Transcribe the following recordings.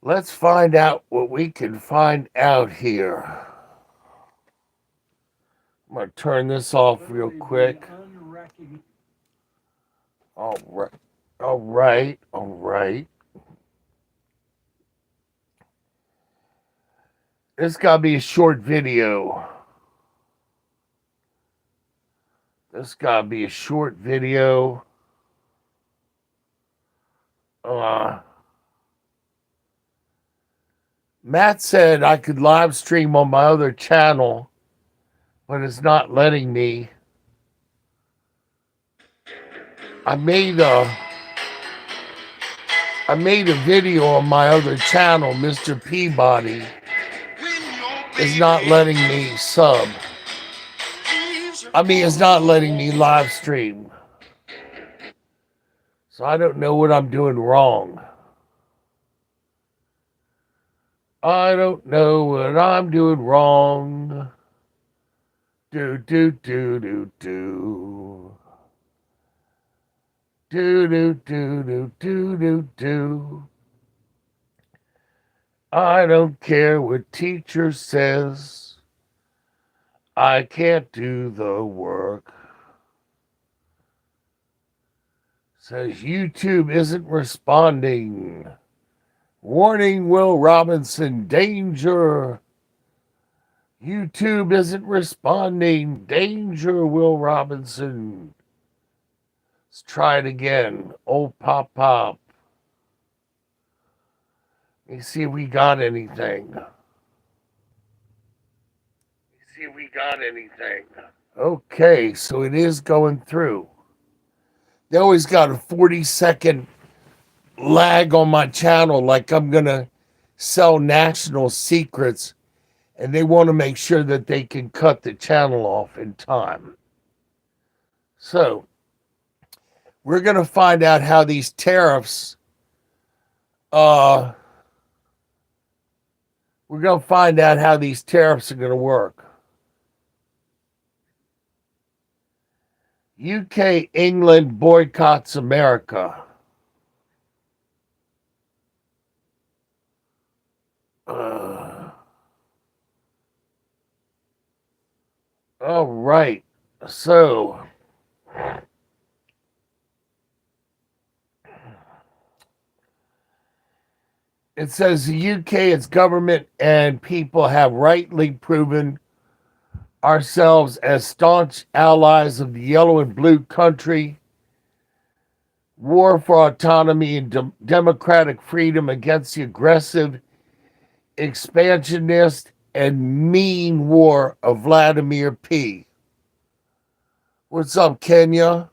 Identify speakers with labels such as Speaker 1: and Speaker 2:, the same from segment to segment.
Speaker 1: Let's find out what we can find out here. I'm going to turn this off real quick. All right. All right. All right. This got to be a short video. This got to be a short video. Uh, Matt said I could live stream on my other channel, but it's not letting me. I made a video on my other channel, Mr. Peabody. It's not letting me sub. It's not letting me live stream. So I don't know what I'm doing wrong. I don't know what I'm doing wrong. Do, do, do, do, do. Do, do, do, do, do, do, do. I don't care what teacher says. I can't do the work. Says YouTube isn't responding. Warning, Will Robinson, danger. YouTube isn't responding. Danger, Will Robinson. Let's try it again. Oh, pop, pop. Let me see if we got anything. Okay, so it is going through. They always got a 40-second lag on my channel, like I'm going to sell national secrets, and they want to make sure that they can cut the channel off in time. So, we're going to find out how these tariffs, are going to work. UK, England boycotts America. All right. So, it says the UK, its government and people have rightly proven ourselves as staunch allies of the yellow and blue country, war for autonomy and democratic freedom against the aggressive, expansionist, and mean war of Vladimir P. What's up, Kenya?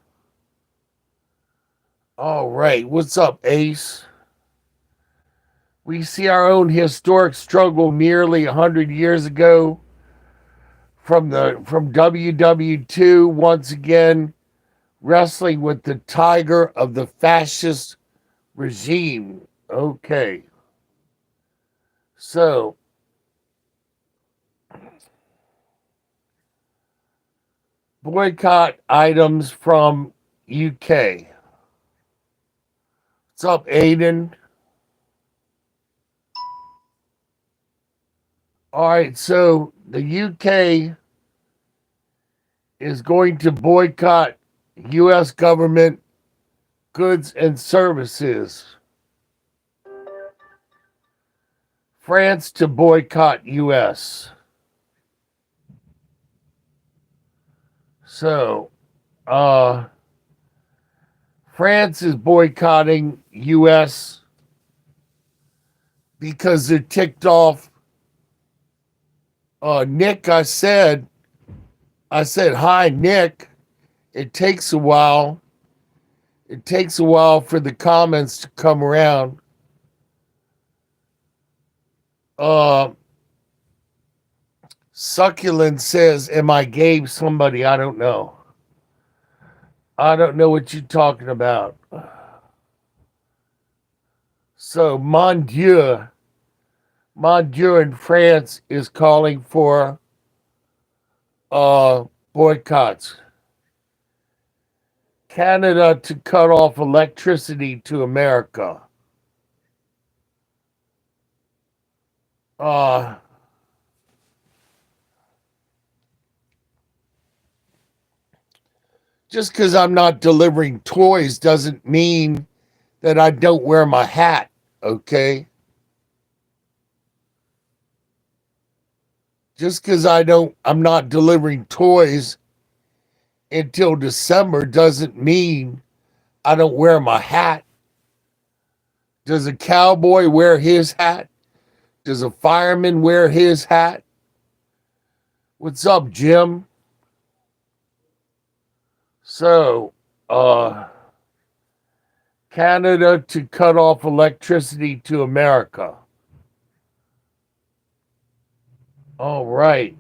Speaker 1: All right, what's up, Ace? We see our own historic struggle nearly 100 years ago from WW2 once again wrestling with the tiger of the fascist regime. Okay. So, boycott items from UK. What's up, Aiden? All right, so the UK is going to boycott U.S. government goods and services. France to boycott U.S. So, France is boycotting U.S. because they're ticked off. Nick, I said, hi, Nick. It takes a while. It takes a while for the comments to come around. Succulent says, am I gay somebody? I don't know. I don't know what you're talking about. So, Mon Dieu in France is calling for boycotts. Canada to cut off electricity to America. Uh, just because I'm not delivering toys doesn't mean that I don't wear my hat, okay? Just because I'm not delivering toys until December doesn't mean I don't wear my hat. Does a cowboy wear his hat? Does a fireman wear his hat? What's up, Jim? So, Canada to cut off electricity to America. All right.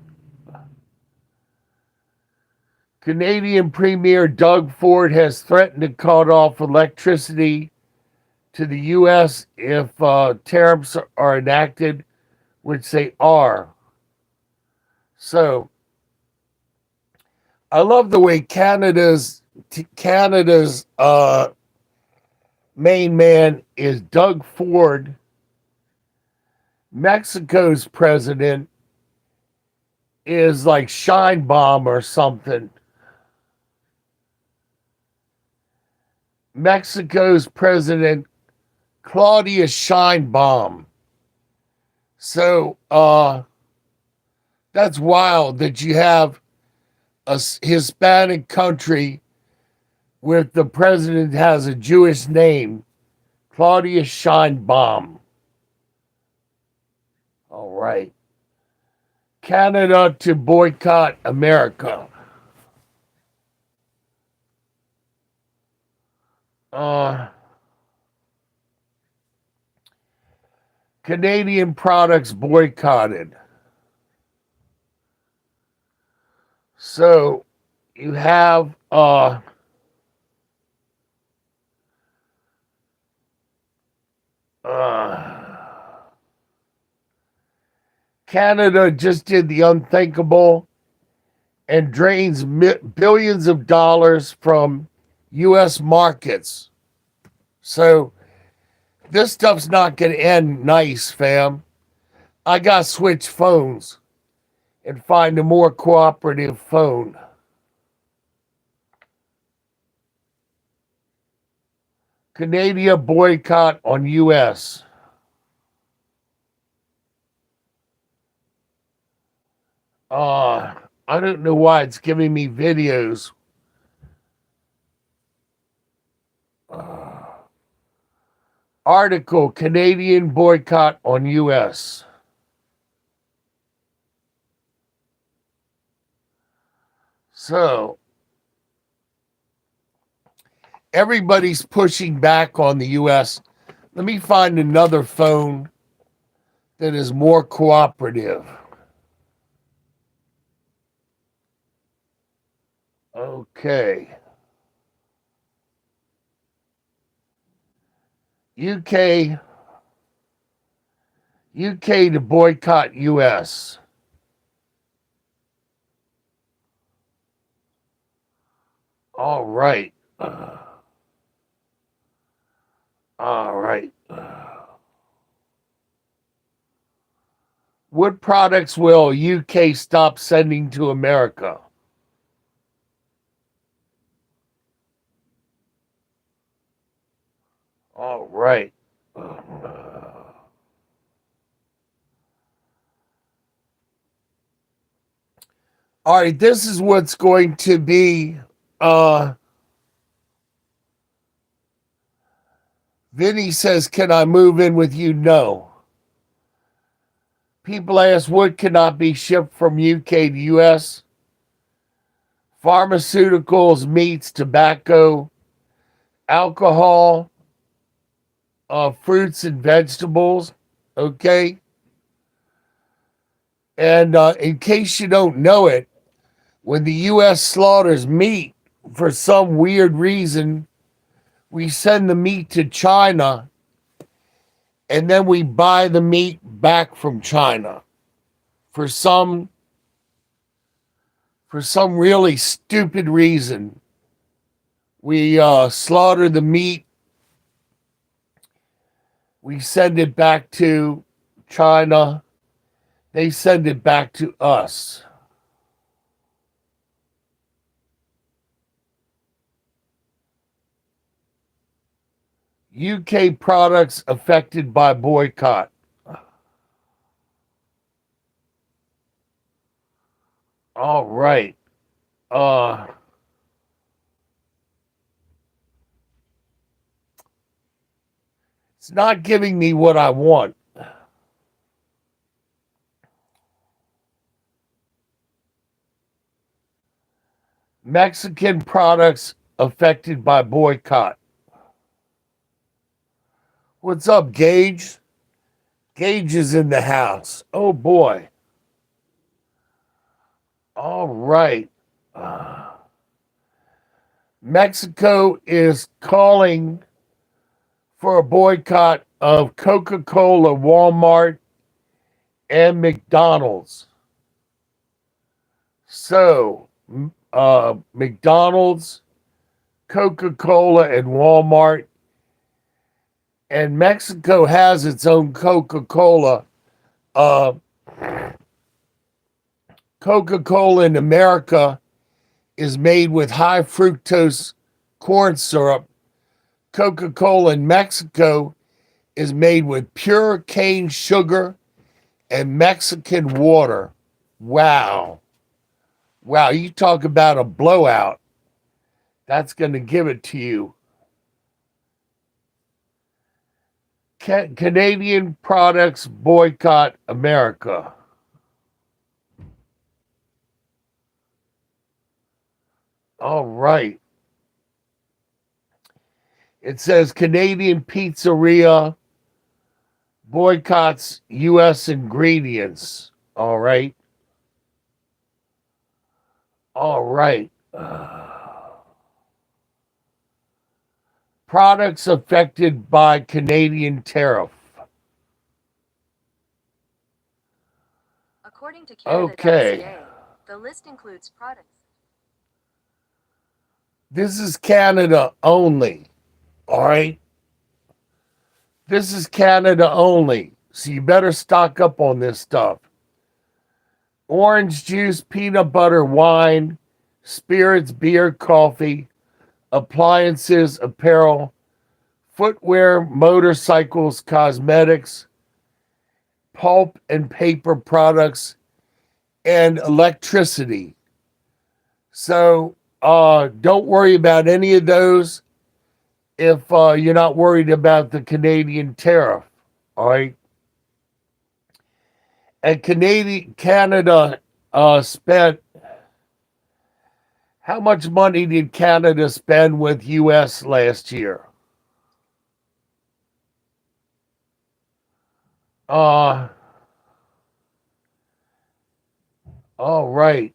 Speaker 1: Canadian Premier Doug Ford has threatened to cut off electricity to the U.S. if tariffs are enacted, which they are. So, I love the way Canada's main man is Doug Ford. Mexico's president is like Sheinbaum or something. Mexico's president, Claudia Sheinbaum. So that's wild that you have a Hispanic country with the president has a Jewish name, Claudia Sheinbaum. All right. Canada to boycott America. Canadian products boycotted. So you have Canada just did the unthinkable and drains billions of dollars from U.S. markets. So this stuff's not going to end nice, fam. I got to switch phones and find a more cooperative phone. Canada boycott on U.S. I don't know why it's giving me videos. Article, Canadian boycott on U.S. So, everybody's pushing back on the U.S. Let me find another phone that is more cooperative. Okay. UK to boycott US. All right. All right. What products will UK stop sending to America? All right. All right, this is what's going to be Vinny says, "Can I move in with you?" No. People ask, what cannot be shipped from UK to US? Pharmaceuticals, meats, tobacco, alcohol, fruits and vegetables. Okay. And in case you don't know it, when the U.S. slaughters meat, for some weird reason, we send the meat to China and then we buy the meat back from China for some really stupid reason. We slaughter the meat, we send it back to China, They send it back to us. UK products affected by boycott. All right. Uh it's not giving me what I want. Mexican products affected by boycott. What's up, Gage? Gage is in the house. Oh boy. All right. Mexico is calling for a boycott of Coca-Cola, Walmart, and McDonald's. So, McDonald's, Coca-Cola, and Walmart, and Mexico has its own Coca-Cola. Coca-Cola in America is made with high fructose corn syrup. Coca-Cola in Mexico is made with pure cane sugar and Mexican water. Wow. Wow, you talk about a blowout. That's going to give it to you. Canadian products boycott America. All right. It says Canadian pizzeria boycotts U.S. ingredients. All right. All right. Products affected by Canadian tariff.
Speaker 2: According to Canada.ca,
Speaker 1: Okay.
Speaker 2: the list includes products.
Speaker 1: This is Canada only. All right. This is Canada only. So you better stock up on this stuff. Orange juice, peanut butter, wine, spirits, beer, coffee, appliances, apparel, footwear, motorcycles, cosmetics, pulp and paper products, and electricity. So don't worry about any of those if you're not worried about the Canadian tariff. All right. And Canada spent, how much money did Canada spend with U.S. last year? All right.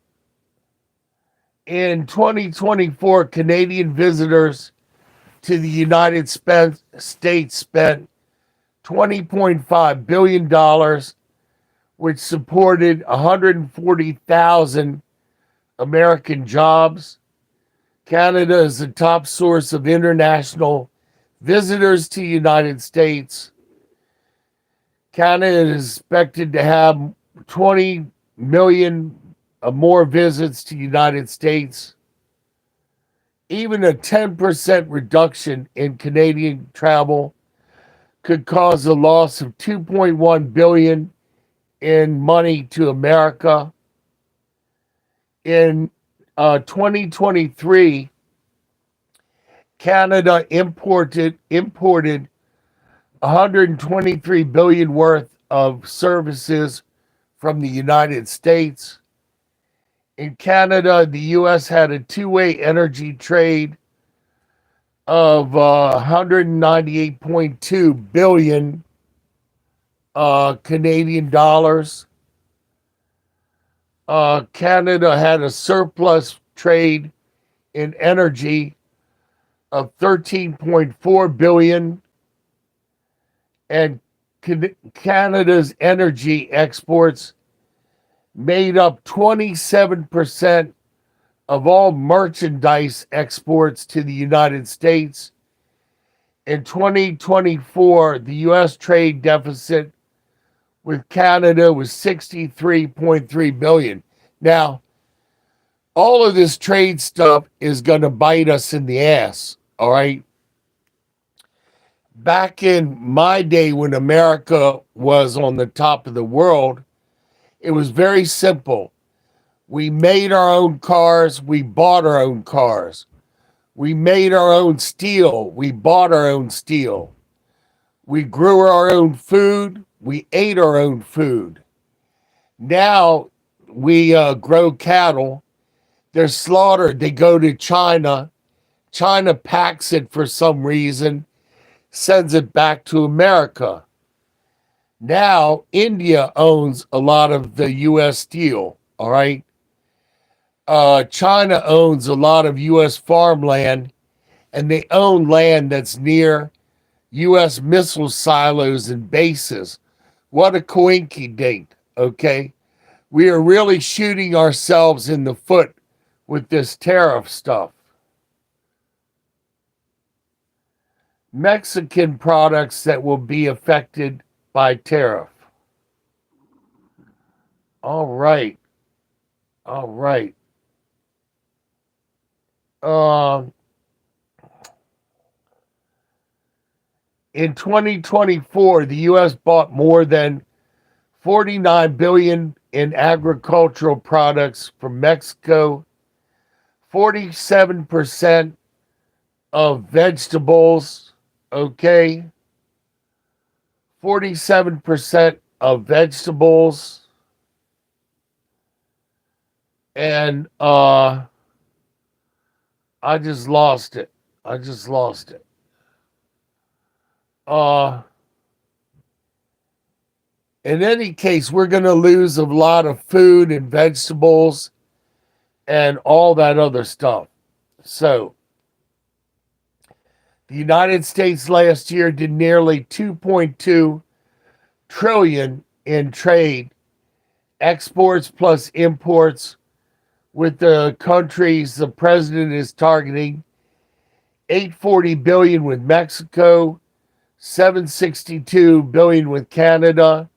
Speaker 1: In 2024, Canadian visitors to the United States spent $20.5 billion, which supported 140,000 American jobs. Canada is the top source of international visitors to the United States. Canada is expected to have 20 million more visits to the United States. Even a 10% reduction in Canadian travel could cause a loss of $2.1 billion in money to America. In 2023, Canada imported 123 billion worth of services from the United States. In Canada, the U.S. had a two-way energy trade of 198.2 billion Canadian dollars. Canada had a surplus trade in energy of 13.4 billion, and Canada's energy exports made up 27% of all merchandise exports to the United States. In 2024, the U.S. trade deficit with Canada was 63.3 billion. Now, all of this trade stuff is going to bite us in the ass, all right? Back in my day when America was on the top of the world, it was very simple. We made our own cars, we bought our own cars. We made our own steel, we bought our own steel. We grew our own food, we ate our own food. Now we grow cattle, they're slaughtered, they go to China. China packs it for some reason, sends it back to America. Now India owns a lot of the U.S. steel, all right? China owns a lot of U.S. farmland, and they own land that's near U.S. missile silos and bases. What a coinky dink, okay? We are really shooting ourselves in the foot with this tariff stuff. Mexican products that will be affected by tariff. All right. All right. In 2024, the U.S. bought more than 49 billion in agricultural products from Mexico, 47% of vegetables, okay? 47% of vegetables. And I just lost it. In any case, we're going to lose a lot of food and vegetables and all that other stuff. So, the United States last year did nearly 2.2 trillion in trade, exports plus imports, with the countries the president is targeting. 840 billion with Mexico, 762 billion with Canada,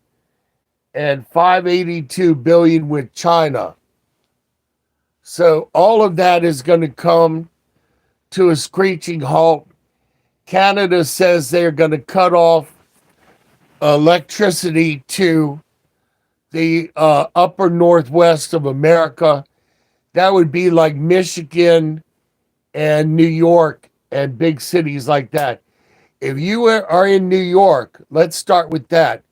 Speaker 1: and 582 billion with China. So all of that is going to come to a screeching halt. Canada says they're going to cut off electricity to the upper northwest of America. That would be like Michigan and New York and big cities like that. If you are in New York, let's start with that.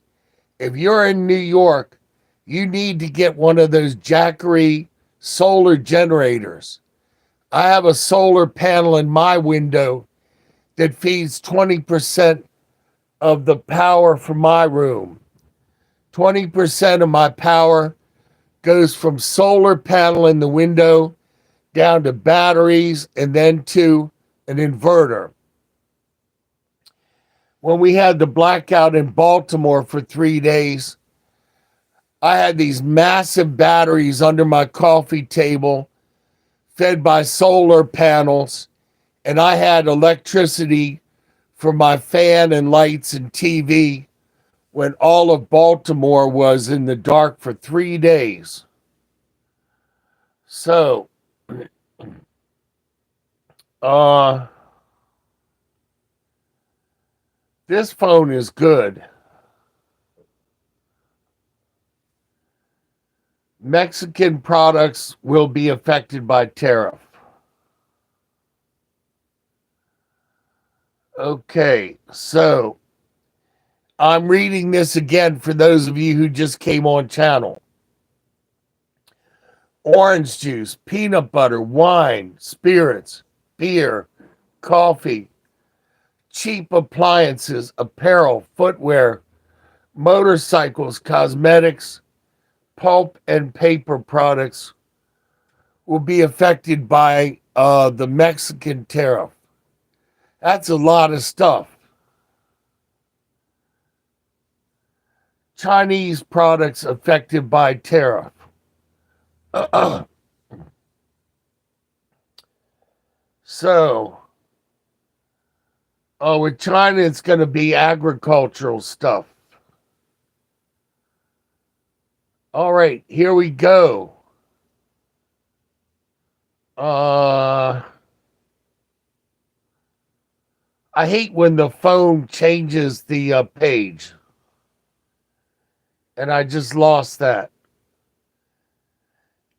Speaker 1: If you're in New York, you need to get one of those Jackery solar generators. I have a solar panel in my window that feeds 20% of the power for my room. 20% of my power goes from solar panel in the window down to batteries and then to an inverter. When we had the blackout in Baltimore for 3 days, I had these massive batteries under my coffee table fed by solar panels, and I had electricity for my fan and lights and TV when all of Baltimore was in the dark for 3 days. So, this phone is good. Mexican products will be affected by tariff. Okay, so I'm reading this again for those of you who just came on channel. Orange juice, peanut butter, wine, spirits, beer, coffee, cheap appliances, apparel, footwear, motorcycles, cosmetics, pulp and paper products will be affected by the Mexican tariff. That's a lot of stuff. Chinese products affected by tariff. So, with China, it's going to be agricultural stuff. All right, here we go. I hate when the phone changes the page, and I just lost that.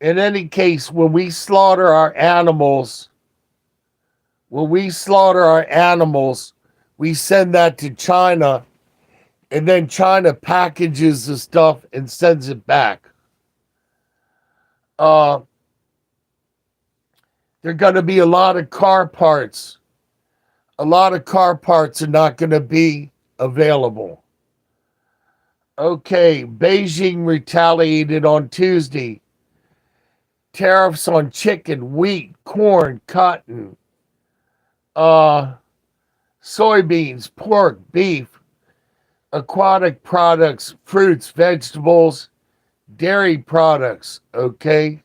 Speaker 1: In any case, when we slaughter our animals, we send that to China, and then China packages the stuff and sends it back. Uh, there are going to be a lot of car parts. A lot of car parts are not going to be available. Okay, Beijing retaliated on Tuesday. Tariffs on chicken, wheat, corn, cotton, soybeans, pork, beef, aquatic products, fruits, vegetables, dairy products. Okay.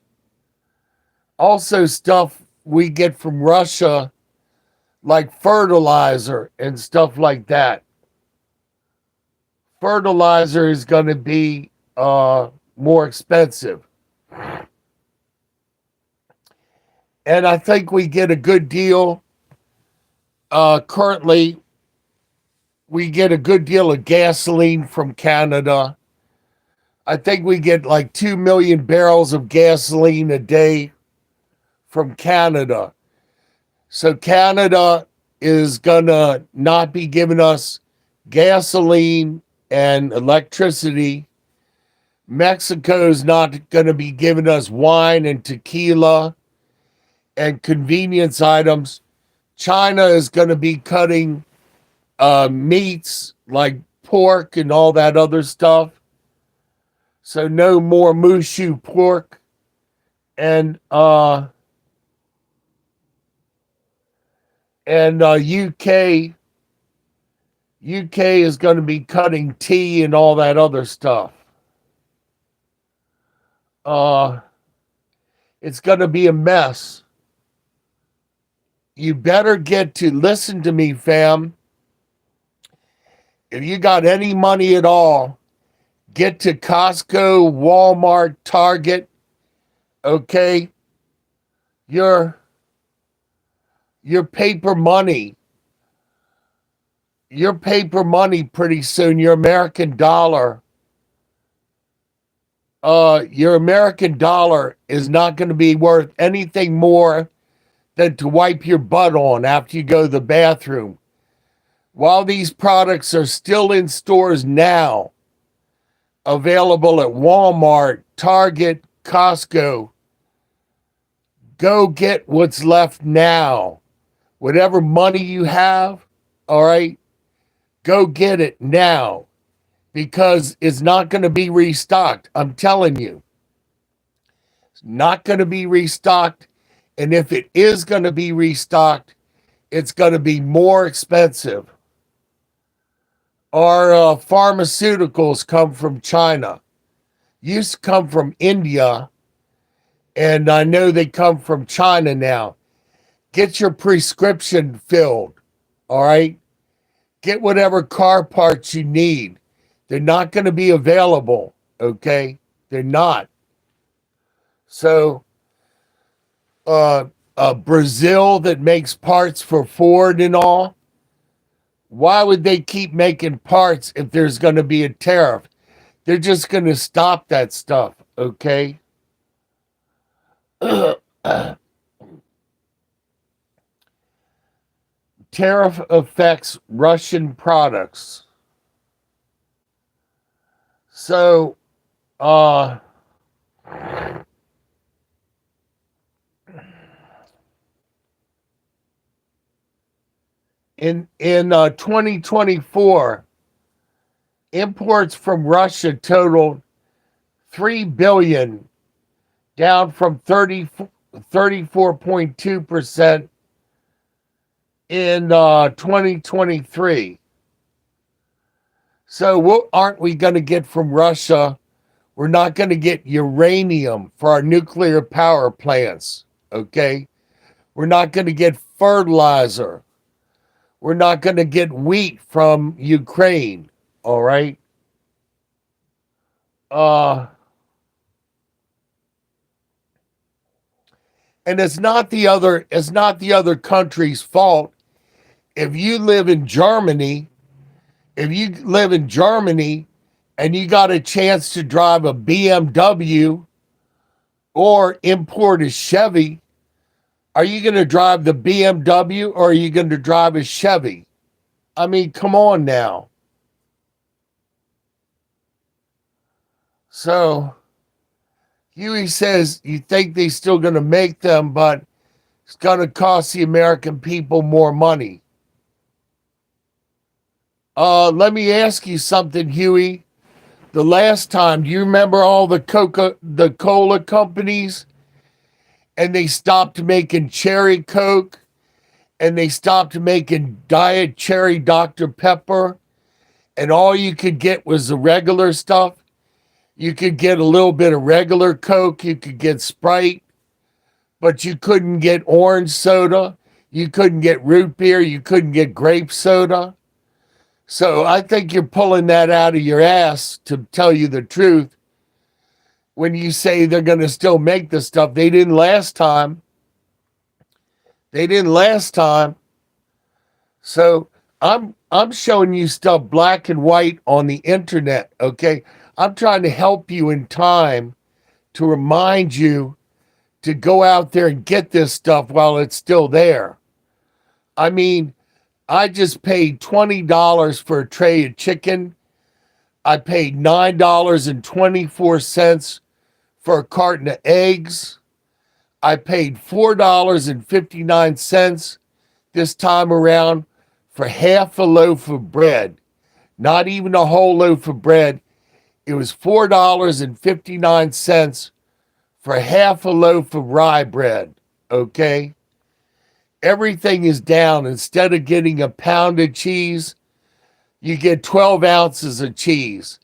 Speaker 1: Also, stuff we get from Russia, like fertilizer and stuff like that. Fertilizer is going to be more expensive. And I think we get a good deal. Currently, we get a good deal of gasoline from Canada. I think we get like 2 million barrels of gasoline a day from Canada. So Canada is going to not be giving us gasoline and electricity. Mexico's not going to be giving us wine and tequila and convenience items. China is going to be cutting meats like pork and all that other stuff. So no more Mushu pork. And UK is going to be cutting tea and all that other stuff. It's going to be a mess. You better get to listen to me, fam. If you got any money at all, get to Costco, Walmart, Target. Okay, your paper money. Your paper money pretty soon, your American dollar. Your American dollar is not going to be worth anything more than to wipe your butt on after you go to the bathroom. While these products are still in stores now, available at Walmart, Target, Costco, go get what's left now. Whatever money you have, all right, go get it now because it's not going to be restocked. I'm telling you, it's not going to be restocked. And if it is going to be restocked, it's going to be more expensive. Our pharmaceuticals come from China. Used to come from India, and I know they come from China now. Get your prescription filled, all right? Get whatever car parts you need. They're not going to be available, okay? They're not. So, Brazil that makes parts for Ford and all, why would they keep making parts if there's going to be a tariff? They're just going to stop that stuff, okay? Tariff affects Russian products. So, in 2024, imports from Russia totaled 3 billion, down from 34.2% in 2023. So what aren't we going to get from Russia? We're not going to get uranium for our nuclear power plants, okay? We're not going to get fertilizer. We're not going to get wheat from Ukraine, all right? And it's not the other country's fault. If you live in Germany, if you live in Germany and you got a chance to drive a BMW or import a Chevy, are you going to drive the BMW or are you going to drive a Chevy? I mean, come on now. So Huey says you think they're still going to make them, but it's going to cost the American people more money. Let me ask you something, Huey. The last time, do you remember all the cola companies? And they stopped making cherry Coke, and they stopped making Diet Cherry Dr. Pepper, and all you could get was the regular stuff. You could get a little bit of regular Coke, you could get Sprite, but you couldn't get orange soda, you couldn't get root beer, you couldn't get grape soda. So I think you're pulling that out of your ass, to tell you the truth, when you say they're going to still make the stuff. They didn't last time. So I'm showing you stuff black and white on the internet, okay? I'm trying to help you in time to remind you to go out there and get this stuff while it's still there. I mean, I just paid $20 for a tray of chicken. I paid $9.24 for a carton of eggs. I paid $4.59 this time around for half a loaf of bread. Not even a whole loaf of bread. It was $4.59 for half a loaf of rye bread, okay? Everything is down. Instead of getting a pound of cheese, you get 12 ounces of cheese.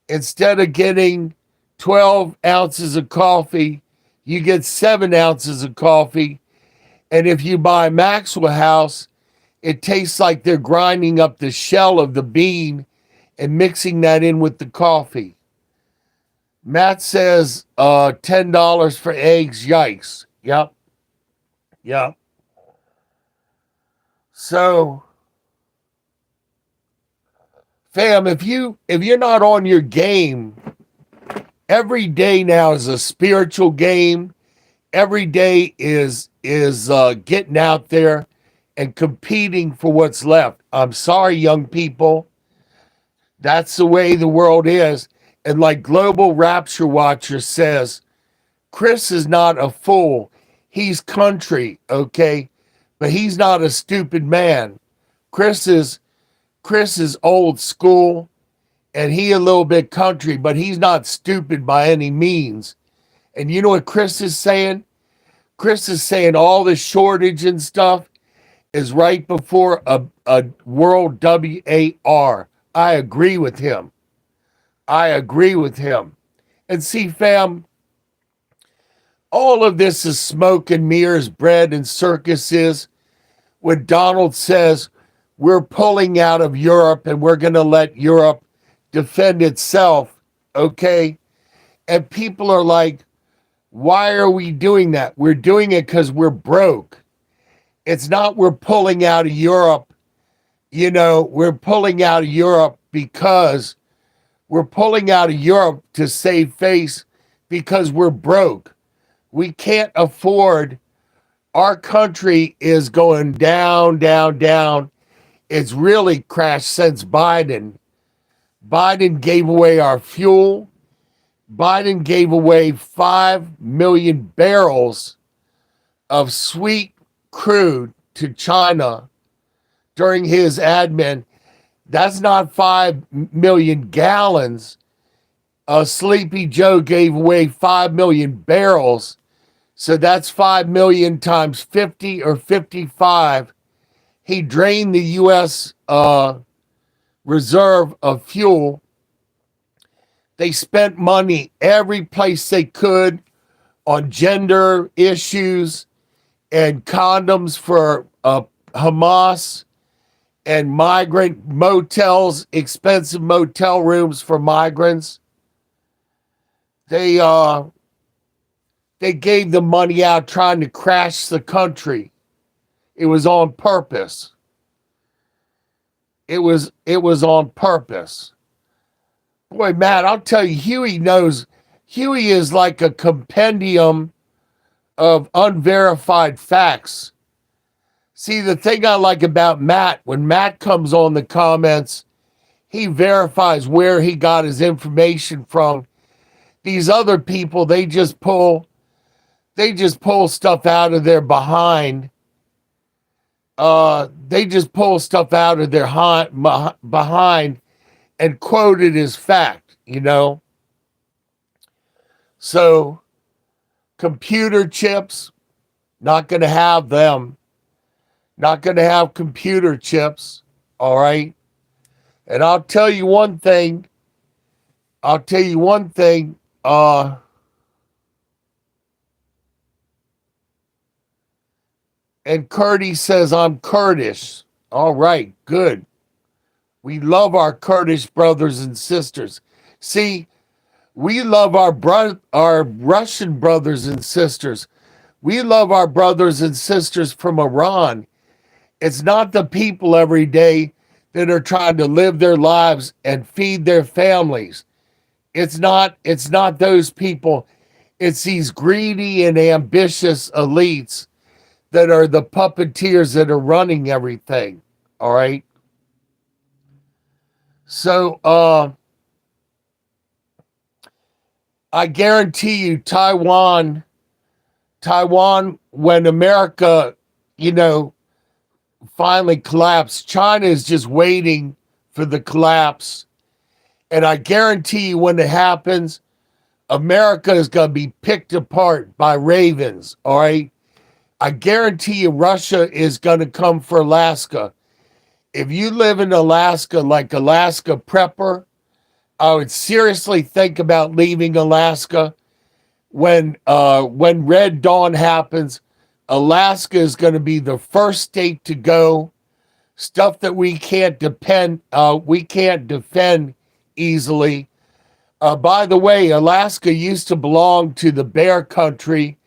Speaker 1: Instead of getting 12 ounces of coffee, you get 7 ounces of coffee. And if you buy Maxwell House, it tastes like they're grinding up the shell of the bean and mixing that in with the coffee. Matt says $10 for eggs. Yikes. Yep. So, fam, if you're not on your game, every day now is a spiritual game. Every day is getting out there and competing for what's left. I'm sorry, young people. That's the way the world is. And like Global Rapture Watcher says, Chris is not a fool. He's country, okay? But he's not a stupid man. Chris is old school, and he a little bit country, but he's not stupid by any means. And you know what Chris is saying? Chris is saying all the shortage and stuff is right before a world WAR. I agree with him. And see, fam, all of this is smoke and mirrors, bread and circuses. When Donald says we're pulling out of Europe and we're going to let Europe defend itself, okay? And people are like, why are we doing that? We're doing it because we're broke. It's not we're pulling out of Europe. We're pulling out of Europe because we're pulling out of Europe to save face because we're broke. We can't afford. Our country is going down. It's really crashed since Biden. Biden gave away our fuel. Biden gave away 5 million barrels of sweet crude to China during his admin. That's not 5 million gallons. Sleepy Joe gave away 5 million barrels. So that's 5 million times 50 or 55. He drained the U.S. reserve of fuel. They spent money every place they could on gender issues and condoms for Hamas and migrant motels, expensive motel rooms for migrants. They they gave the money out trying to crash the country. It was on purpose. It was on purpose. Boy, Matt, I'll tell you, Huey knows. Huey is like a compendium of unverified facts. See, the thing I like about Matt, when Matt comes on the comments, he verifies where he got his information from. These other people, they just pull stuff out of their behind. They just pull stuff out of their behind and quote it as fact, you know? So, computer chips, not going to have them. Not going to have computer chips, all right? And I'll tell you one thing. And Kurdish says, I'm Kurdish. All right, good. We love our Kurdish brothers and sisters. See, we love our Russian brothers and sisters. We love our brothers and sisters from Iran. It's not the people every day that are trying to live their lives and feed their families. It's not those people. It's these greedy and ambitious elites that are the puppeteers that are running everything. All right. So I guarantee you Taiwan, when America, finally collapsed, China is just waiting for the collapse. And I guarantee you when it happens, America is going to be picked apart by ravens, all right? I guarantee you Russia is going to come for Alaska. If you live in Alaska like Alaska prepper, I would seriously think about leaving Alaska. When Red Dawn happens, Alaska is going to be the first state to go. Stuff that we can't defend easily. By the way, Alaska used to belong to the Bear Country,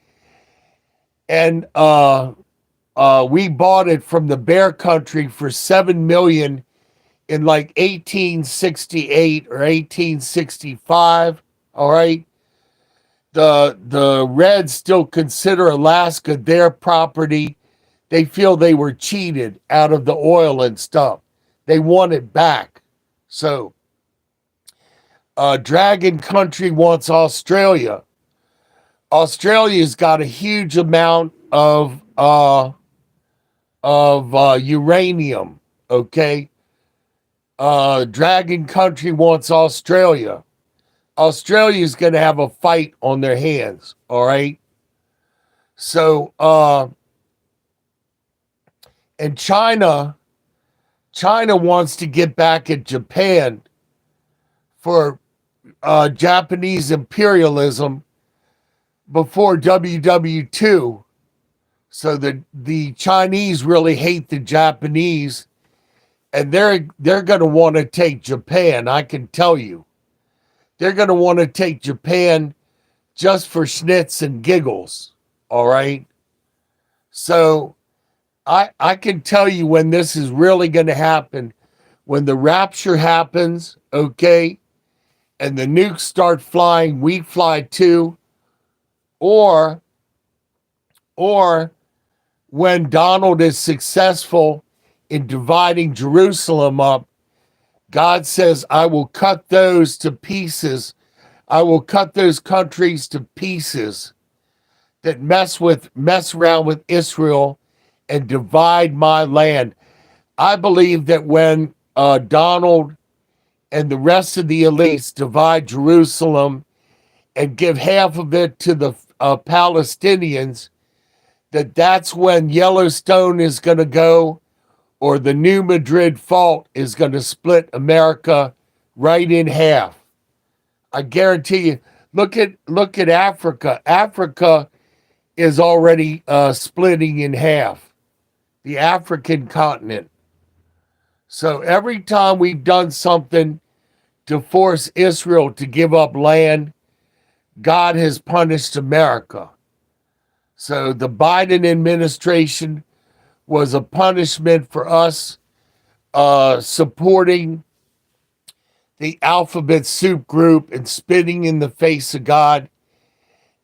Speaker 1: and we bought it from the Bear Country for $7 million in like 1868 or 1865. All right. The Reds still consider Alaska their property. They feel they were cheated out of the oil and stuff. They want it back. So, Dragon Country wants Australia. Australia's got a huge amount of uranium. Okay, Dragon Country wants Australia. Australia's going to have a fight on their hands. All right. So, and China wants to get back at Japan for Japanese imperialism before WW2. So the Chinese really hate the Japanese, and they're going to want to take Japan. I can tell you, they're going to want to take Japan just for schnitz and giggles. All right. So I can tell you when this is really going to happen, when the rapture happens, okay, and the nukes start flying, we fly too, or when Donald is successful in dividing Jerusalem up, God says, I will cut those to pieces. I will cut those countries to pieces that mess around with Israel and divide my land. I believe that when Donald and the rest of the elites divide Jerusalem and give half of it to the Palestinians, that's when Yellowstone is going to go, or the New Madrid Fault is going to split America right in half. I guarantee you. Look at Africa. Africa is already splitting in half. The African continent. So every time we've done something to force Israel to give up land, God has punished America. So the Biden administration was a punishment for us supporting the Alphabet Soup Group and spitting in the face of God.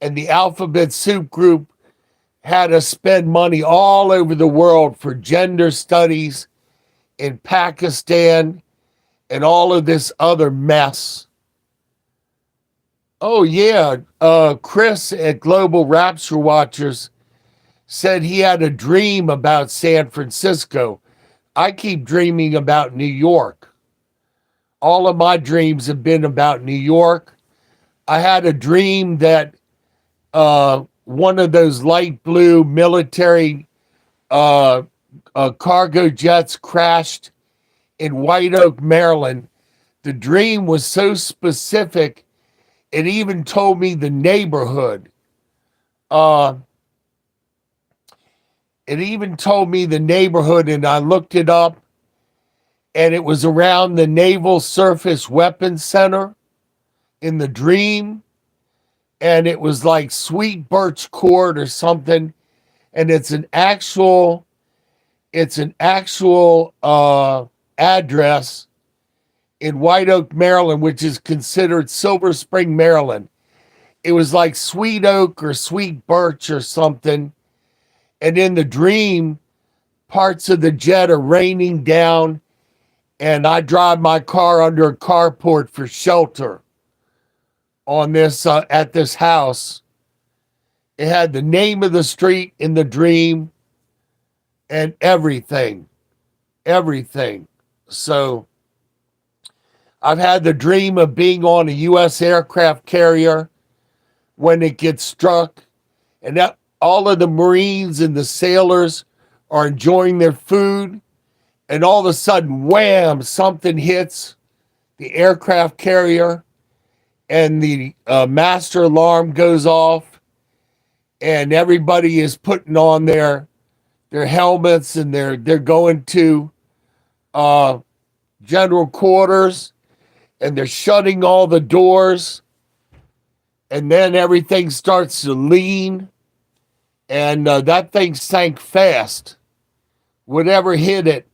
Speaker 1: And the Alphabet Soup Group had us spend money all over the world for gender studies in Pakistan and all of this other mess. Oh, yeah. Chris at Global Rapture Watchers said he had a dream about San Francisco. I keep dreaming about New York. All of my dreams have been about New York. I had a dream that one of those light blue military cargo jets crashed in White Oak, Maryland. The dream was so specific, it even told me the neighborhood. It even told me the neighborhood, and I looked it up, and it was around the Naval Surface Weapons Center in the dream, and it was like Sweet Birch Court or something, and it's an actual address in White Oak, Maryland, which is considered Silver Spring, Maryland. It was like Sweet Oak or Sweet Birch or something. And in the dream, parts of the jet are raining down, and I drive my car under a carport for shelter on this at this house. It had the name of the street in the dream and everything. So I've had the dream of being on a U.S. aircraft carrier when it gets struck, and that all of the Marines and the sailors are enjoying their food, and all of a sudden, wham, something hits the aircraft carrier, and the master alarm goes off, and everybody is putting on their helmets, and they're going to general quarters, and they're shutting all the doors, and then everything starts to lean, and that thing sank fast. Whatever hit it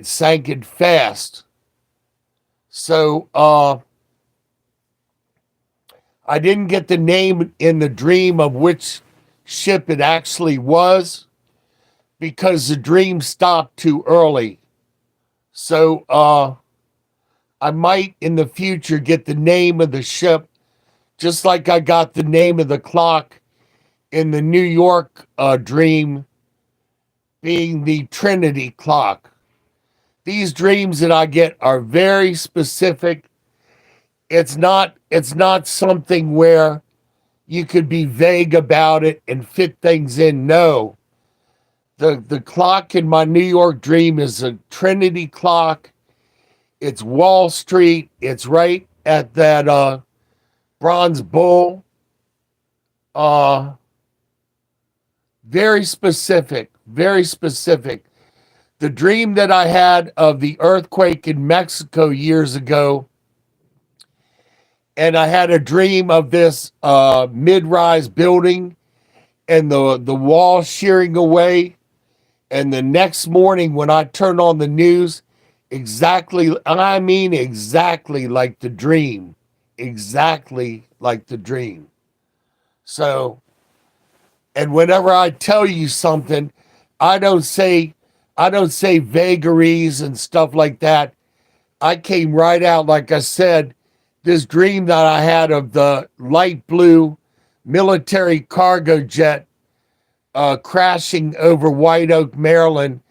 Speaker 1: sank it fast. So I didn't get the name in the dream of which ship it actually was because the dream stopped too early. So I might in the future get the name of the ship, just like I got the name of the clock in the New York dream being the Trinity clock. These dreams that I get are very specific. It's not something where you could be vague about it and fit things in. No. The clock in my New York dream is a Trinity clock. It's Wall Street. It's right at that bronze bull. Very specific. The dream that I had of the earthquake in Mexico years ago, and I had a dream of this mid-rise building and the wall shearing away. And the next morning when I turned on the news, exactly like the dream. Exactly like the dream. So, and whenever I tell you something, I don't say vagaries and stuff like that. I came right out, like I said, this dream that I had of the light blue military cargo jet crashing over White Oak, Maryland,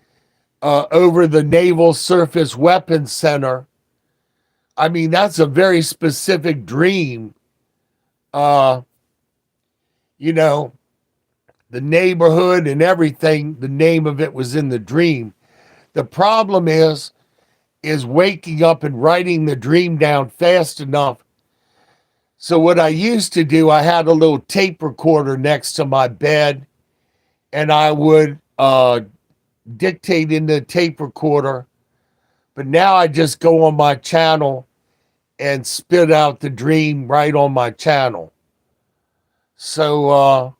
Speaker 1: over the Naval Surface Weapons Center. I mean, that's a very specific dream. You know, the neighborhood and everything, the name of it was in the dream. The problem is waking up and writing the dream down fast enough. So what I used to do, I had a little tape recorder next to my bed, and I would dictate in the tape recorder. But now I just go on my channel and spit out the dream right on my channel. So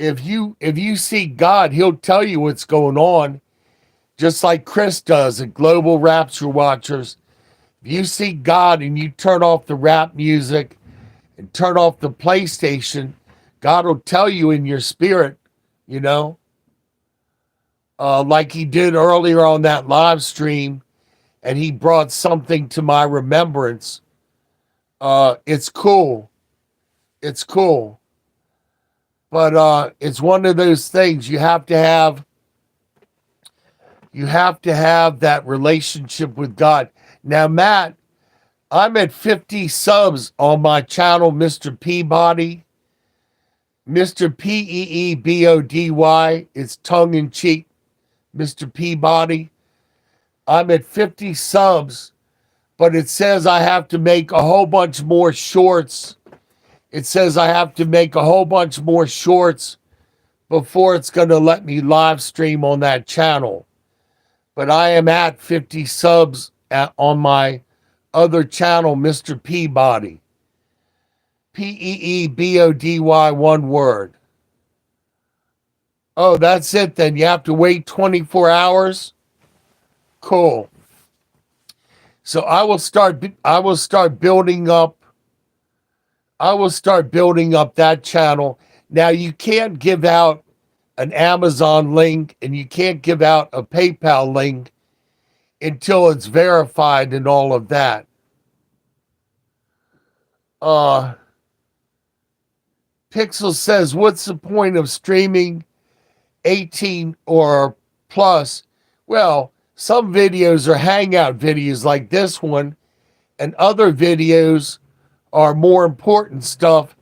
Speaker 1: if you seek God, he'll tell you what's going on, just like Chris does at Global Rapture Watchers. If you seek God and you turn off the rap music and turn off the PlayStation, God will tell you in your spirit, you know, like he did earlier on that live stream, and he brought something to my remembrance. It's cool. It's cool. But it's one of those things you have to have that relationship with God. Now, Matt, I'm at 50 subs on my channel, Mr. Peabody. Mr. Peebody. It's tongue in cheek, Mr. Peabody. I'm at 50 subs, but it says I have to make a whole bunch more shorts. It says I have to make a whole bunch more shorts before it's going to let me live stream on that channel. But I am at 50 subs on my other channel, Mr. Peabody. Peebody, one word. Oh, that's it then. You have to wait 24 hours? Cool. So I will start building up that channel. Now, you can't give out an Amazon link and you can't give out a PayPal link until it's verified and all of that. Pixel says, what's the point of streaming 18 or plus? Well, some videos are hangout videos like this one, and other videos are more important stuff.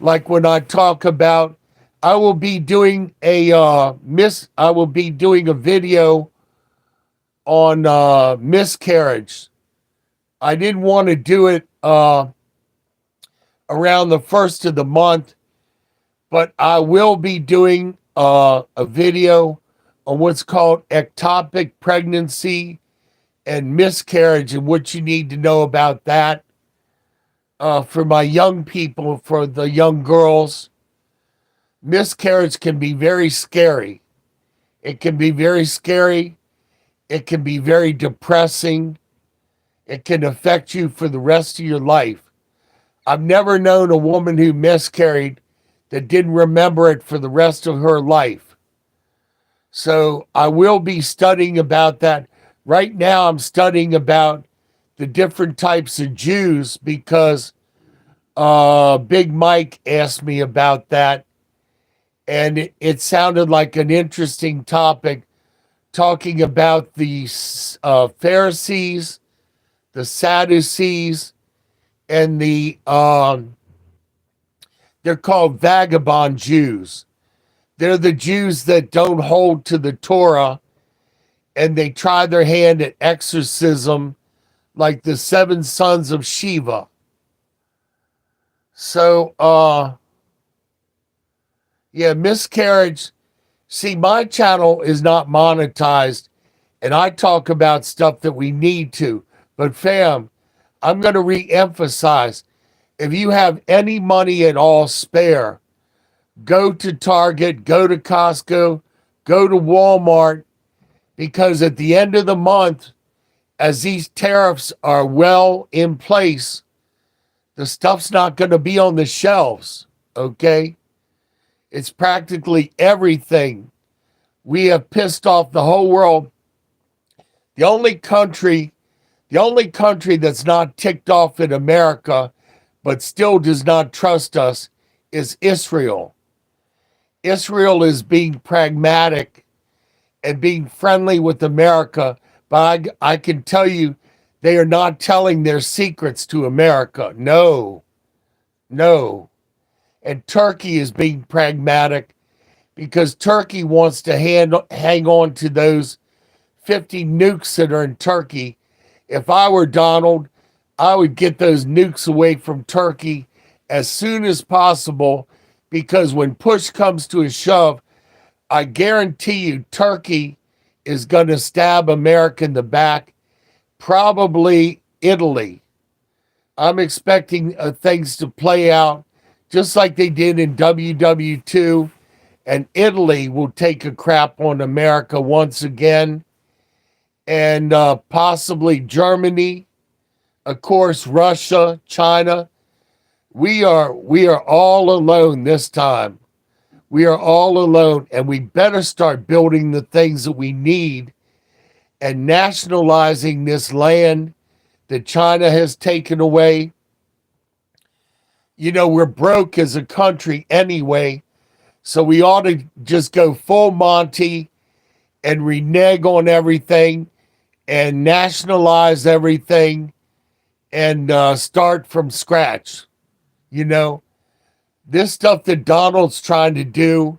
Speaker 1: Like when I talk about, I will be doing a video on miscarriage. I didn't want to do it around the first of the month, but I will be doing a video on what's called ectopic pregnancy and miscarriage and what you need to know about that for my young people, for the young girls. Miscarriage can be very scary. It can be very scary. It can be very depressing. It can affect you for the rest of your life. I've never known a woman who miscarried that didn't remember it for the rest of her life. So I will be studying about that. Right now I'm studying about the different types of Jews because Big Mike asked me about that. And it sounded like an interesting topic, talking about the Pharisees, the Sadducees, and they're called vagabond Jews. They're the Jews that don't hold to the Torah, and they try their hand at exorcism like the 7 sons of Shiva. So, yeah, miscarriage. See, my channel is not monetized, and I talk about stuff that we need to. But fam, I'm going to re-emphasize, if you have any money at all spare, go to Target, go to Costco, go to Walmart, because at the end of the month, as these tariffs are well in place, the stuff's not going to be on the shelves, okay? It's practically everything. We have pissed off the whole world. The only country that's not ticked off in America, but still does not trust us, is Israel. Israel is being pragmatic and being friendly with America, but I can tell you they are not telling their secrets to America. No. And Turkey is being pragmatic because Turkey wants to hang on to those 50 nukes that are in Turkey. If I were Donald, I would get those nukes away from Turkey as soon as possible, because when push comes to a shove, I guarantee you Turkey is going to stab America in the back, probably Italy. I'm expecting things to play out just like they did in WW2 and Italy will take a crap on America once again, and possibly Germany, of course, Russia, China. We are all alone this time. We are all alone, and we better start building the things that we need and nationalizing this land that China has taken away. You know, we're broke as a country anyway, so we ought to just go full Monty and renege on everything and nationalize everything and start from scratch. You know, this stuff that Donald's trying to do,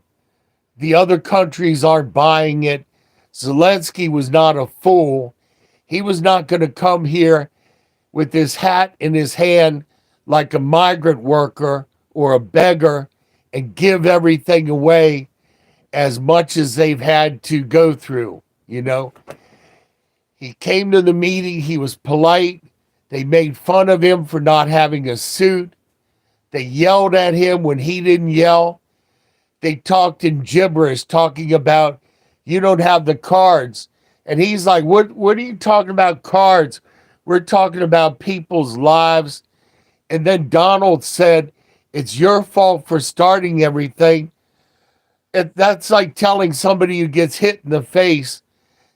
Speaker 1: the other countries aren't buying it. Zelensky was not a fool. He was not going to come here with his hat in his hand like a migrant worker or a beggar and give everything away as much as they've had to go through, you know. He came to the meeting, he was polite. They made fun of him for not having a suit. They yelled at him when he didn't yell. They talked in gibberish, talking about, you don't have the cards. And he's like, what are you talking about cards? We're talking about people's lives. And then Donald said, it's your fault for starting everything. That's like telling somebody who gets hit in the face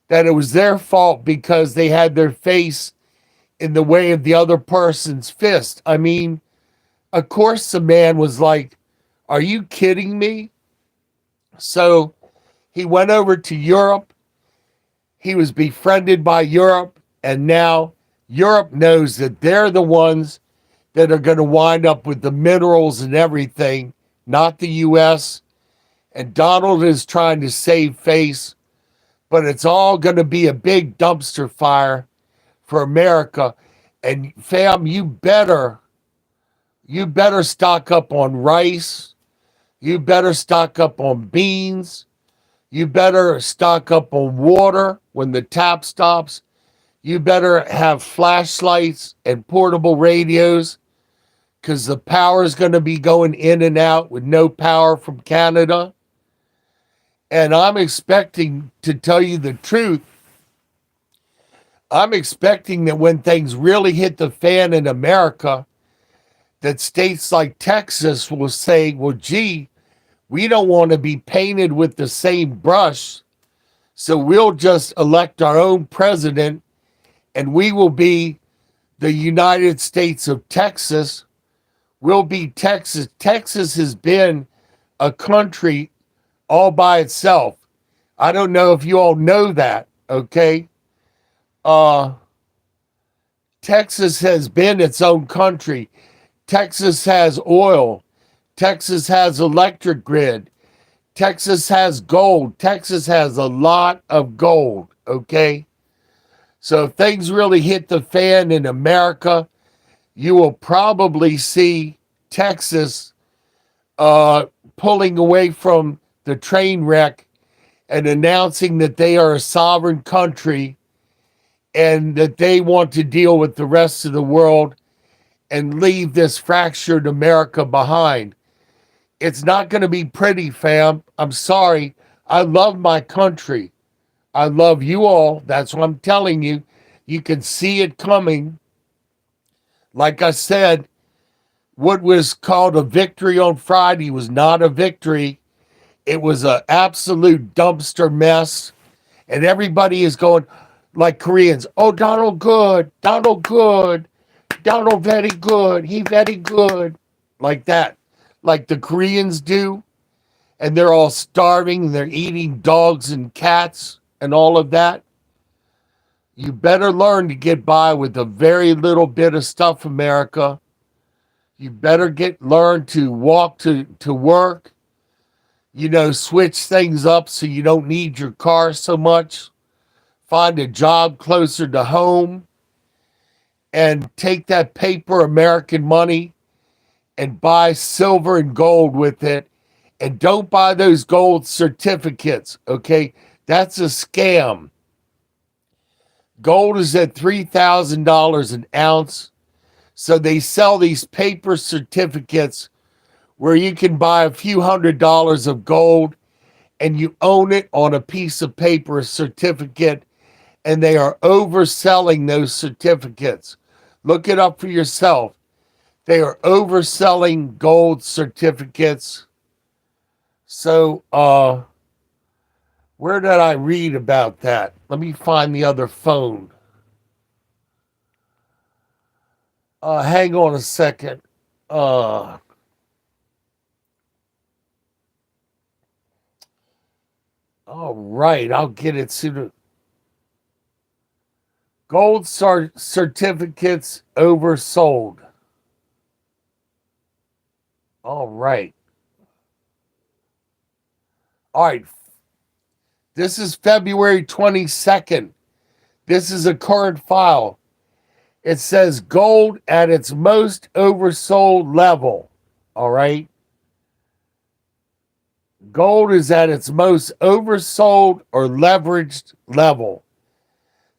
Speaker 1: that it was their fault because they had their face in the way of the other person's fist. I mean, of course the man was like, are you kidding me? So he went over to Europe. He was befriended by Europe, and now Europe knows that they're the ones that are going to wind up with the minerals and everything, not the U.S. And Donald is trying to save face, but it's all going to be a big dumpster fire for America. And fam, you better stock up on rice. You better stock up on beans. You better stock up on water when the tap stops. You better have flashlights and portable radios because the power is going to be going in and out with no power from Canada. And I'm expecting, to tell you the truth, I'm expecting that when things really hit the fan in America, that states like Texas will say, well, gee, we don't want to be painted with the same brush, so we'll just elect our own president and we will be the United States of Texas. We'll be Texas. Texas has been a country all by itself. I don't know if you all know that, okay? Texas has been its own country. Texas has oil. Texas has electric grid. Texas has gold. Texas has a lot of gold, okay? So if things really hit the fan in America, you will probably see Texas pulling away from the train wreck and announcing that they are a sovereign country and that they want to deal with the rest of the world and leave this fractured America behind. It's not going to be pretty, fam. I'm sorry. I love my country. I love you all. That's what I'm telling you. You can see it coming. Like I said, what was called a victory on Friday was not a victory. It was an absolute dumpster mess. And everybody is going like Koreans. Oh, Donald good. Donald good. Donald very good. He very good. Like that. Like the Koreans do. And they're all starving. They're eating dogs and cats and all of that. You better learn to get by with a very little bit of stuff, America. You better learn to walk to work. You know, switch things up so you don't need your car so much. Find a job closer to home. And take that paper American money and buy silver and gold with it. And don't buy those gold certificates, okay? That's a scam. Gold is at $3,000 an ounce. So they sell these paper certificates where you can buy a few $100s of gold and you own it on a piece of paper, a certificate, and they are overselling those certificates. Look it up for yourself. They are overselling gold certificates. So, where did I read about that? Let me find the other phone. Hang on a second. All right, I'll get it soon. Gold certificates oversold. All right. All right. This is February 22nd. This is a current file. It says gold at its most oversold level. All right. Gold is at its most oversold or leveraged level.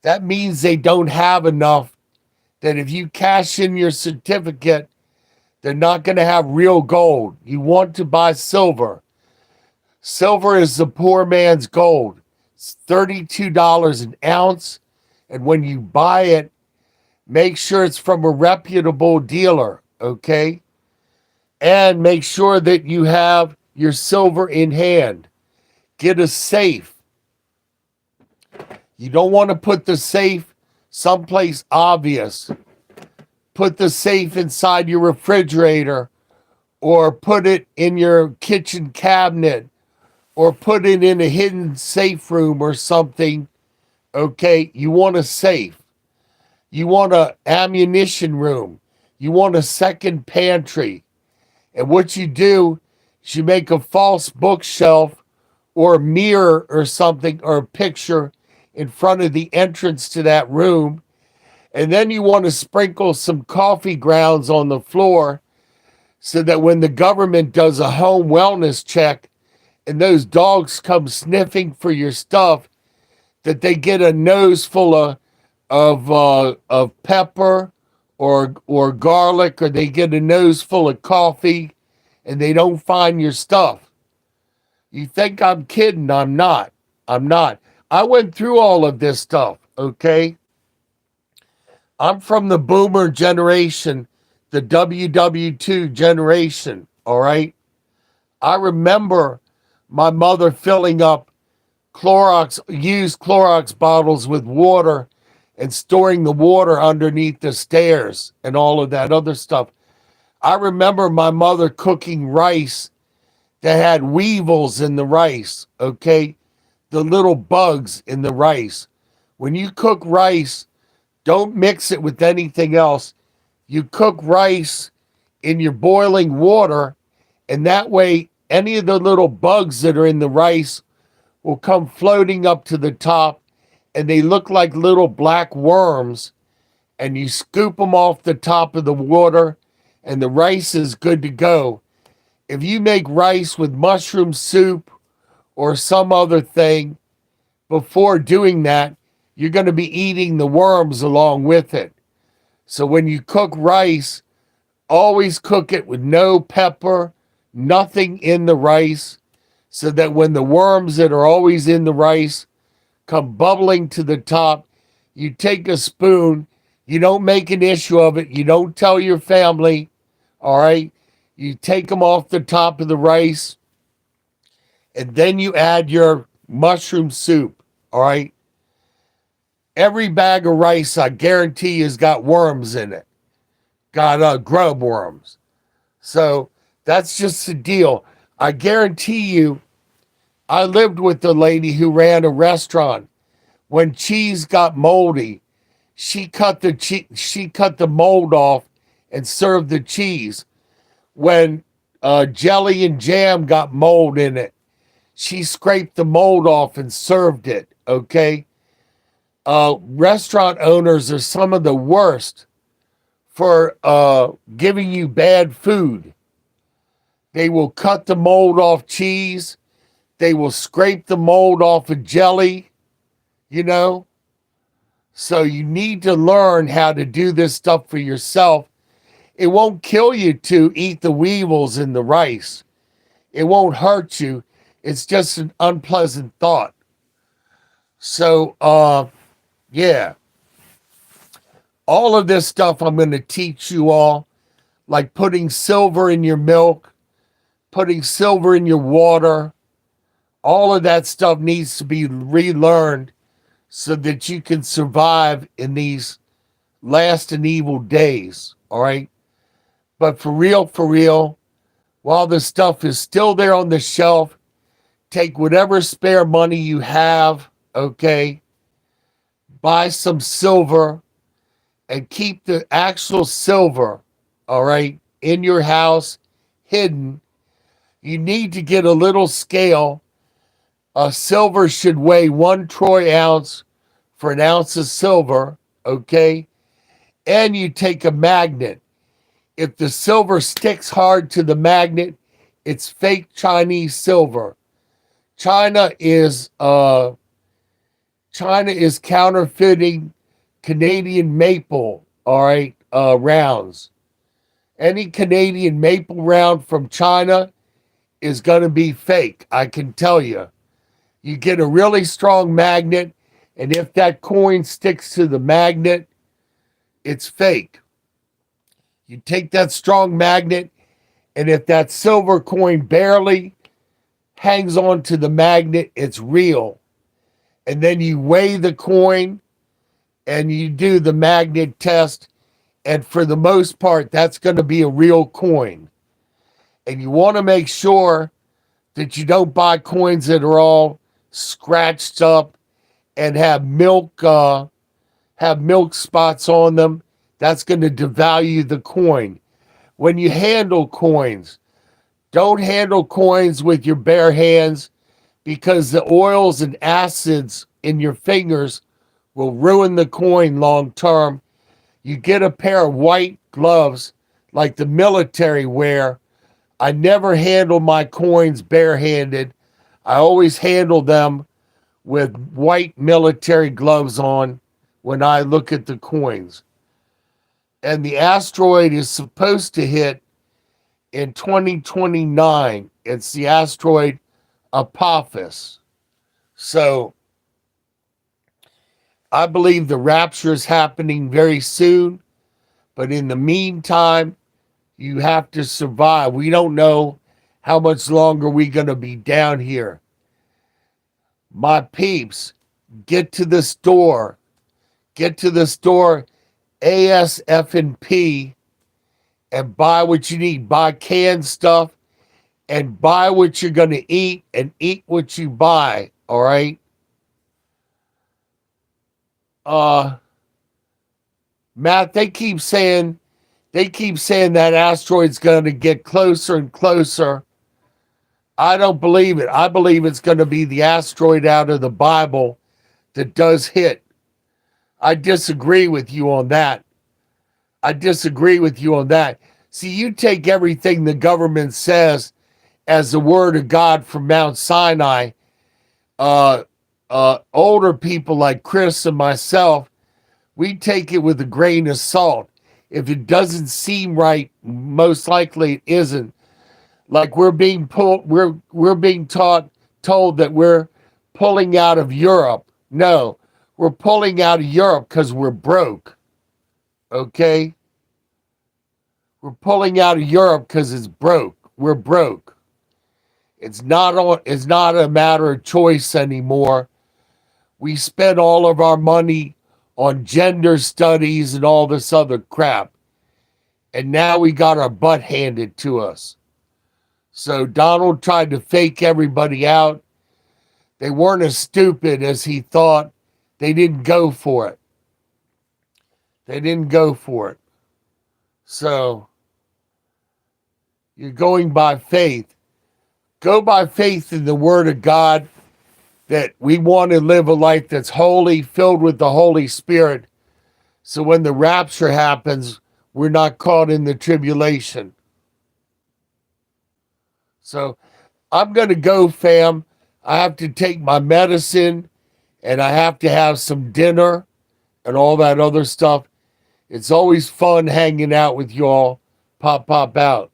Speaker 1: That means they don't have enough that if you cash in your certificate, they're not going to have real gold. You want to buy silver. Silver is the poor man's gold. It's $32 an ounce. And when you buy it, make sure it's from a reputable dealer, okay? And make sure that you have your silver in hand. Get a safe. You don't want to put the safe someplace obvious. Put the safe inside your refrigerator, or put it in your kitchen cabinet, or put it in a hidden safe room or something. Okay, you want a safe. You want an ammunition room. You want a second pantry. And what you do is you make a false bookshelf or a mirror or something, or a picture in front of the entrance to that room. And then you want to sprinkle some coffee grounds on the floor so that when the government does a home wellness check and those dogs come sniffing for your stuff, that they get a nose full of pepper or garlic, or they get a nose full of coffee and they don't find your stuff. You think I'm kidding? I'm not. I went through all of this stuff, okay? I'm from the boomer generation, the WW2 generation, all right? I remember my mother filling up used Clorox bottles with water and storing the water underneath the stairs and all of that other stuff. I remember my mother cooking rice that had weevils in the rice, okay? The little bugs in the rice. When you cook rice, don't mix it with anything else. You cook rice in your boiling water, and that way any of the little bugs that are in the rice will come floating up to the top, and they look like little black worms, and you scoop them off the top of the water, and the rice is good to go. If you make rice with mushroom soup or some other thing, before doing that, you're going to be eating the worms along with it. So when you cook rice, always cook it with no pepper, nothing in the rice, so that when the worms that are always in the rice come bubbling to the top, you take a spoon, you don't make an issue of it, you don't tell your family, all right? You take them off the top of the rice, and then you add your mushroom soup, all right? Every bag of rice, I guarantee, has got worms in it. Got grub worms. So that's just the deal. I guarantee you, I lived with the lady who ran a restaurant. When cheese got moldy, she cut the mold off and served the cheese. When jelly and jam got mold in it, she scraped the mold off and served it, okay? Restaurant owners are some of the worst for giving you bad food. They will cut the mold off cheese. They will scrape the mold off of jelly, you know? So you need to learn how to do this stuff for yourself. It won't kill you to eat the weevils in the rice. It won't hurt you. It's just an unpleasant thought. So, yeah. All of this stuff I'm going to teach you all, like putting silver in your milk, putting silver in your water. All of that stuff needs to be relearned so that you can survive in these last and evil days. All right. But for real, while the stuff is still there on the shelf, take whatever spare money you have, okay? Buy some silver and keep the actual silver, all right, in your house, hidden. You need to get a little scale. Silver should weigh 1 troy ounce for an ounce of silver, okay? And you take a magnet. If the silver sticks hard to the magnet, it's fake Chinese silver. China is counterfeiting Canadian maple, all right, rounds. Any Canadian maple round from China is going to be fake, I can tell you. You get a really strong magnet, and if that coin sticks to the magnet, it's fake. You take that strong magnet, and if that silver coin barely hangs on to the magnet, it's real. And then you weigh the coin and you do the magnet test. And for the most part, that's going to be a real coin. And you want to make sure that you don't buy coins that are all scratched up and have milk spots on them. That's going to devalue the coin. When you handle coins, don't handle coins with your bare hands because the oils and acids in your fingers will ruin the coin long term. You get a pair of white gloves like the military wear. I never handle my coins barehanded. I always handle them with white military gloves on when I look at the coins. And the asteroid is supposed to hit in 2029. It's the asteroid Apophis. So I believe the rapture is happening very soon. But in the meantime, you have to survive. We don't know how much longer we're going to be down here. My peeps, get to the store. Get to the store ASF&P and buy what you need. Buy canned stuff and buy what you're going to eat and eat what you buy, all right? Matt, they keep saying that asteroid's going to get closer and closer. I don't believe it. I believe it's going to be the asteroid out of the Bible that does hit. I disagree with you on that. See, you take everything the government says as the word of God from Mount Sinai. Older people like Chris and myself, we take it with a grain of salt. If it doesn't seem right, most likely it isn't. Like we're being told that we're pulling out of Europe. No, we're pulling out of Europe because we're broke. Okay? We're pulling out of Europe because it's broke. We're broke. It's not a matter of choice anymore. We spend all of our money on gender studies and all this other crap. And now we got our butt handed to us. So Donald tried to fake everybody out. They weren't as stupid as he thought. They didn't go for it. So you're going by faith. Go by faith in the Word of God that we want to live a life that's holy, filled with the Holy Spirit. So when the rapture happens, we're not caught in the tribulation. So I'm going to go, fam. I have to take my medicine and I have to have some dinner and all that other stuff. It's always fun hanging out with y'all. pop out.